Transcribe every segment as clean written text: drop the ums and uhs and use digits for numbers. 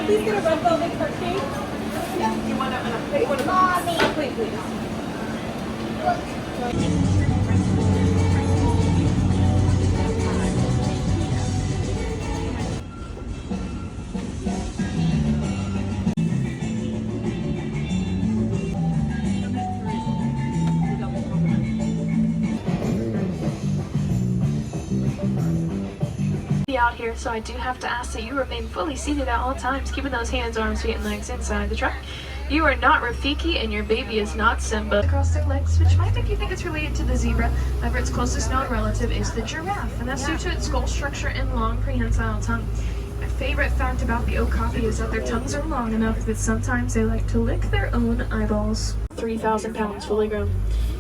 please get a red velvet cupcake? Yeah. You want a Mommy. Wait, please. Out here, so I do have to ask that you remain fully seated at all times, keeping those hands, arms, feet, and legs inside the truck. You are not Rafiki, and your baby is not Simba. Across their legs, which might make you think it's related to the zebra. However, its closest known relative is the giraffe, and that's due to its skull structure and long prehensile tongue. My favorite fact about the okapi is that their tongues are long enough that sometimes they like to lick their own eyeballs. 3,000 pounds fully grown.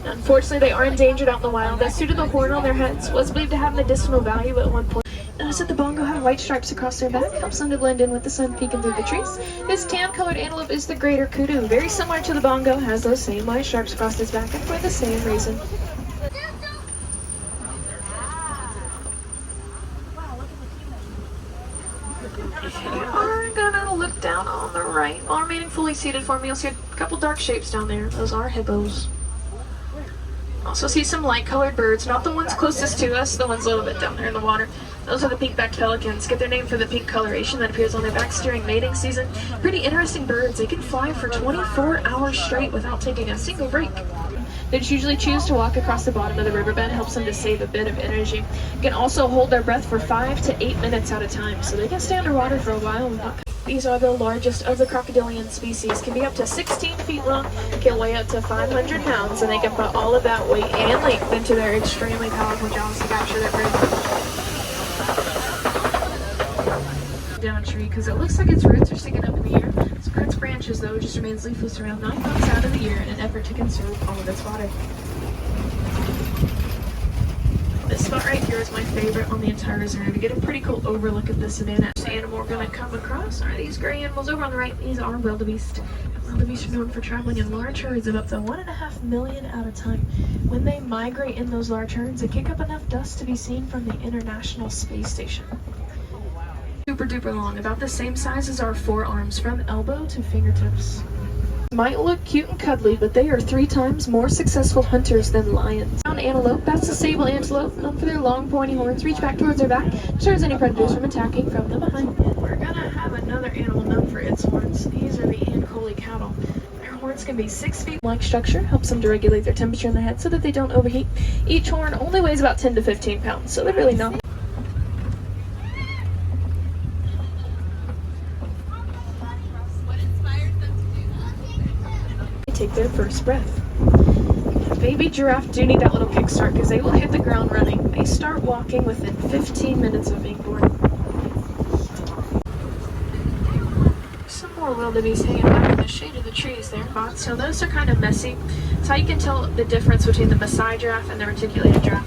Unfortunately, they are endangered out in the wild. That's due to the horn on their heads. Was believed to have medicinal value at one point. Notice that the bongo have white stripes across their back, helps them to blend in with the sun peeking through the trees. This tan-colored antelope is the greater kudu, very similar to the bongo, has those same white stripes across its back, and for the same reason. You are gonna look down on the right while remaining fully seated for me. You'll see a couple dark shapes down there. Those are hippos. Also see some light-colored birds, not the ones closest to us, the ones a little bit down there in the water. Those are the pink-backed pelicans. Get their name for the pink coloration that appears on their backs during mating season. Pretty interesting birds. They can fly for 24 hours straight without taking a single break. They just usually choose to walk across the bottom of the riverbed, helps them to save a bit of energy. They can also hold their breath for 5 to 8 minutes at a time, so they can stay underwater for a while without. These are the largest of the crocodilian species, can be up to 16 feet long, can weigh up to 500 pounds, and they can put all of that weight and length into their extremely powerful jaws to capture their prey. Down a tree, because it looks like its roots are sticking up in the air. Its branches, though, just remains leafless around 9 months out of the year in an effort to conserve all of its water. This spot right here is my favorite on the entire reserve. You get a pretty cool overlook of the savannah. The animal we're going to come across are these gray animals over on the right. These are wildebeest. Wildebeest are known for traveling in large herds of up to 1.5 million at a time. When they migrate in those large herds, they kick up enough dust to be seen from the International Space Station. Super duper long, about the same size as our forearms from elbow to fingertips. Might look cute and cuddly, but they are 3 times more successful hunters than lions. Brown antelope, that's the sable antelope, known for their long pointy horns, reach back towards their back, deters any predators from attacking from the behind. We're gonna have another animal known for its horns. These are the Ankole cattle. Their horns can be 6 feet. Like structure helps them to regulate their temperature in the head so that they don't overheat. Each horn only weighs about 10 to 15 pounds, so they're really not. Take their first breath. Baby giraffe do need that little kickstart because they will hit the ground running. They start walking within 15 minutes of being born. Some more wildebeest hanging back in the shade of the trees there. So those are kind of messy. That's how you can tell the difference between the Maasai giraffe and the reticulated giraffe.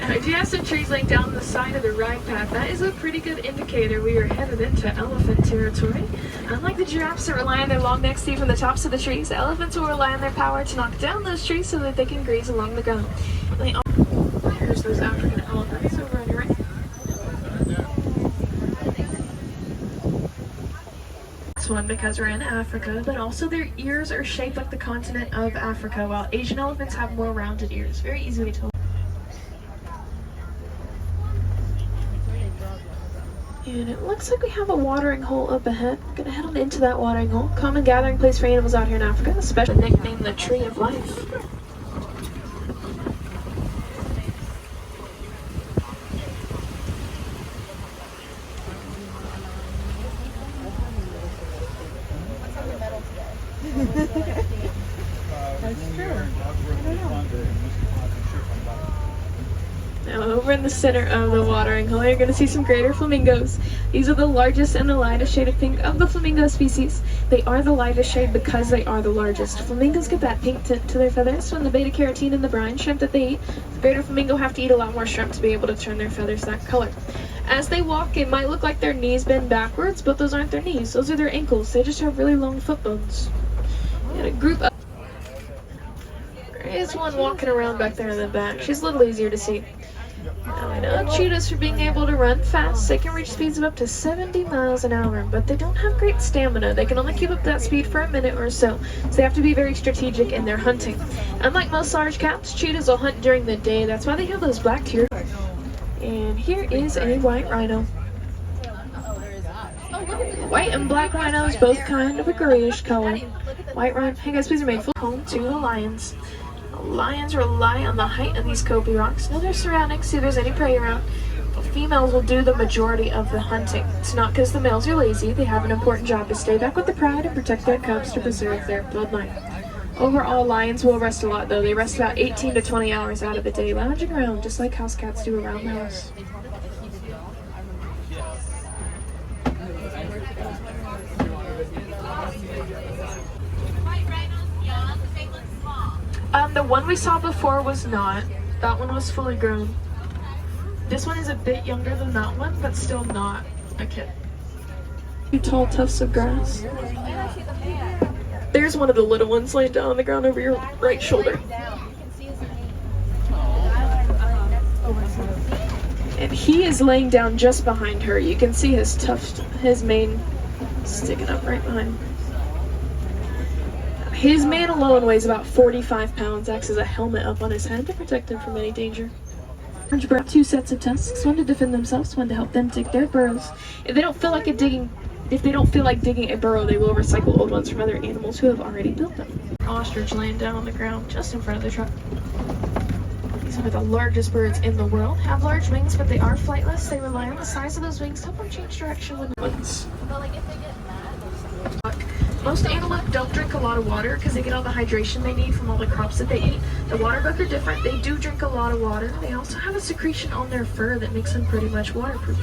And if you have some trees laying down the side of the ride path, that is a pretty good indicator we are headed into elephant territory. Unlike the giraffes that rely on their long necks to eat from the tops of the trees, the elephants will rely on their power to knock down those trees so that they can graze along the ground. Here's those African elephants over on your right. This one because we're in Africa, but also their ears are shaped like the continent of Africa, while Asian elephants have more rounded ears. Very easy to tell. And it looks like we have a watering hole up ahead. I'm gonna head on into that watering hole. Common gathering place for animals out here in Africa, especially nicknamed the Tree of Life. That's true. I don't know. Now over in the center of the watering hole, you're going to see some greater flamingos. These are the largest and the lightest shade of pink of the flamingo species. They are the lightest shade because they are the largest. Flamingos get that pink tint to their feathers from the beta-carotene in the brine shrimp that they eat. The greater flamingo have to eat a lot more shrimp to be able to turn their feathers that color. As they walk, it might look like their knees bend backwards, but those aren't their knees. Those are their ankles. They just have really long foot bones. And a group of... There is one walking around back there in the back. She's a little easier to see. Now I know cheetahs, for being able to run fast, they can reach speeds of up to 70 miles an hour, but they don't have great stamina. They can only keep up that speed for a minute or so they have to be very strategic in their hunting. Unlike most large cats, cheetahs will hunt during the day. That's why they have those black tears. And here is a white rhino. White and black rhinos, both kind of a grayish color. White rhino, hey guys, please remain full. Home to the lions. Lions rely on the height of these copy rocks, know their surroundings, see if there's any prey around. The females will do the majority of the hunting. It's not because the males are lazy, they have an important job to stay back with the pride and protect their cubs to preserve their bloodline. Overall, lions will rest a lot though. They rest about 18 to 20 hours out of the day, lounging around just like house cats do around the house. The one we saw before was not. That one was fully grown. This one is a bit younger than that one, but still not a kid. Two tall tufts of grass. There's one of the little ones laying down on the ground over your right shoulder. And he is laying down just behind her. You can see his tuft, his mane sticking up right behind. His mane alone weighs about 45 pounds, acts as a helmet up on his head to protect him from any danger. Orange bird have two sets of tusks, one to defend themselves, one to help them dig their burrows. If they don't feel like digging a burrow, they will recycle old ones from other animals who have already built them. Ostrich laying down on the ground just in front of the truck. These are the largest birds in the world. Have large wings, but they are flightless. They rely on the size of those wings to help them change direction when winds. Most antelope don't drink a lot of water because they get all the hydration they need from all the crops that they eat. The waterbuck are different. They do drink a lot of water. They also have a secretion on their fur that makes them pretty much waterproof.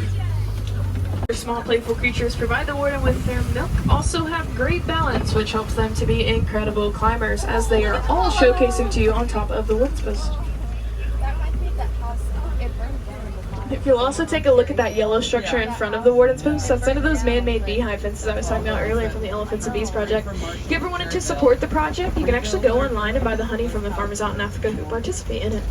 Their small playful creatures provide the warden with their milk, also have great balance, which helps them to be incredible climbers, as they are all showcasing to you on top of the woods post. If you'll also take a look at that yellow structure in front of the warden's post, that's one of those man-made beehive fences I was talking about earlier from the Elephants and Bees project. If you ever wanted to support the project, you can actually go online and buy the honey from the farmers out in Africa who participate in it.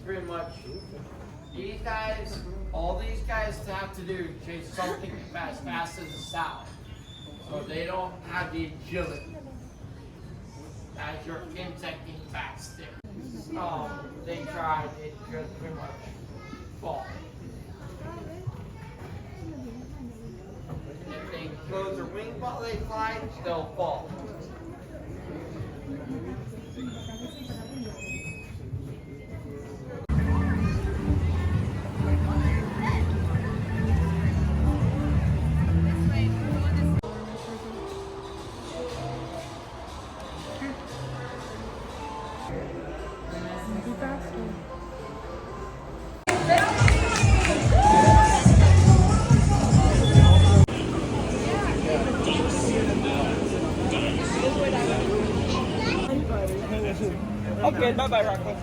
Pretty much, all these guys have to do is chase something as fast as a sow. So they don't have the agility as your insecting faster. They try, it just pretty much fall. If they close their wings while they fly, they'll fall. Okay, bye-bye, Rocco.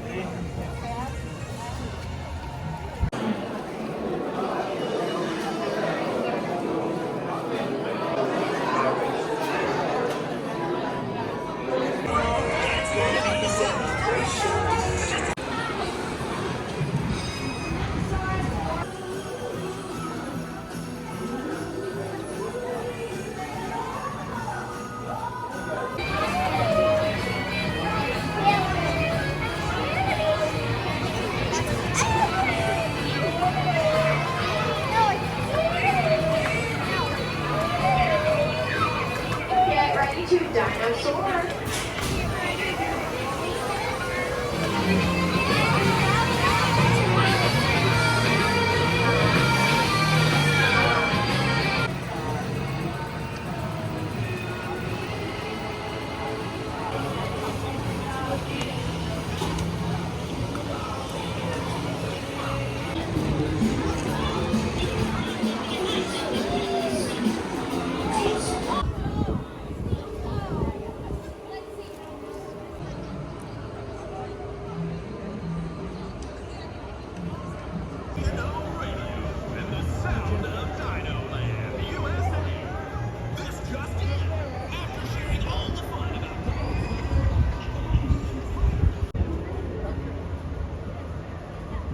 Get ready to dinosaur.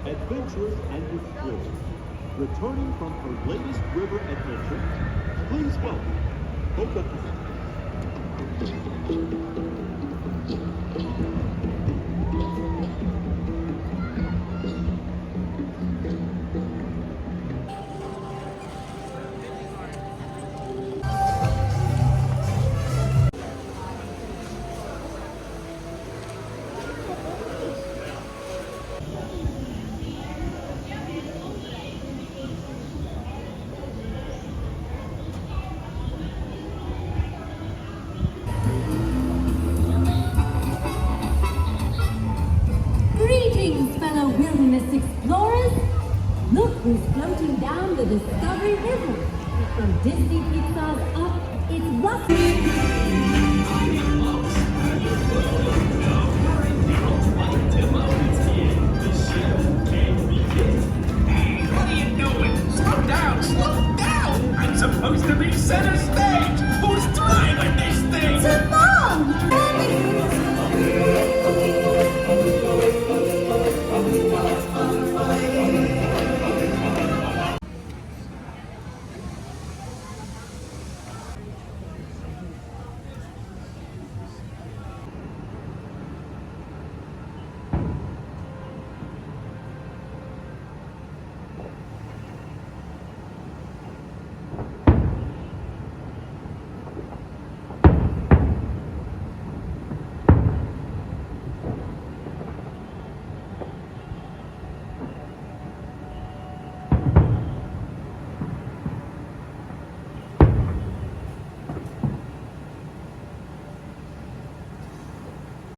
Adventurers and explorers, returning from her latest river adventure, please welcome Boca. Greetings, fellow wilderness explorers! Look who's floating down the Discovery River from Disney Pixar's Up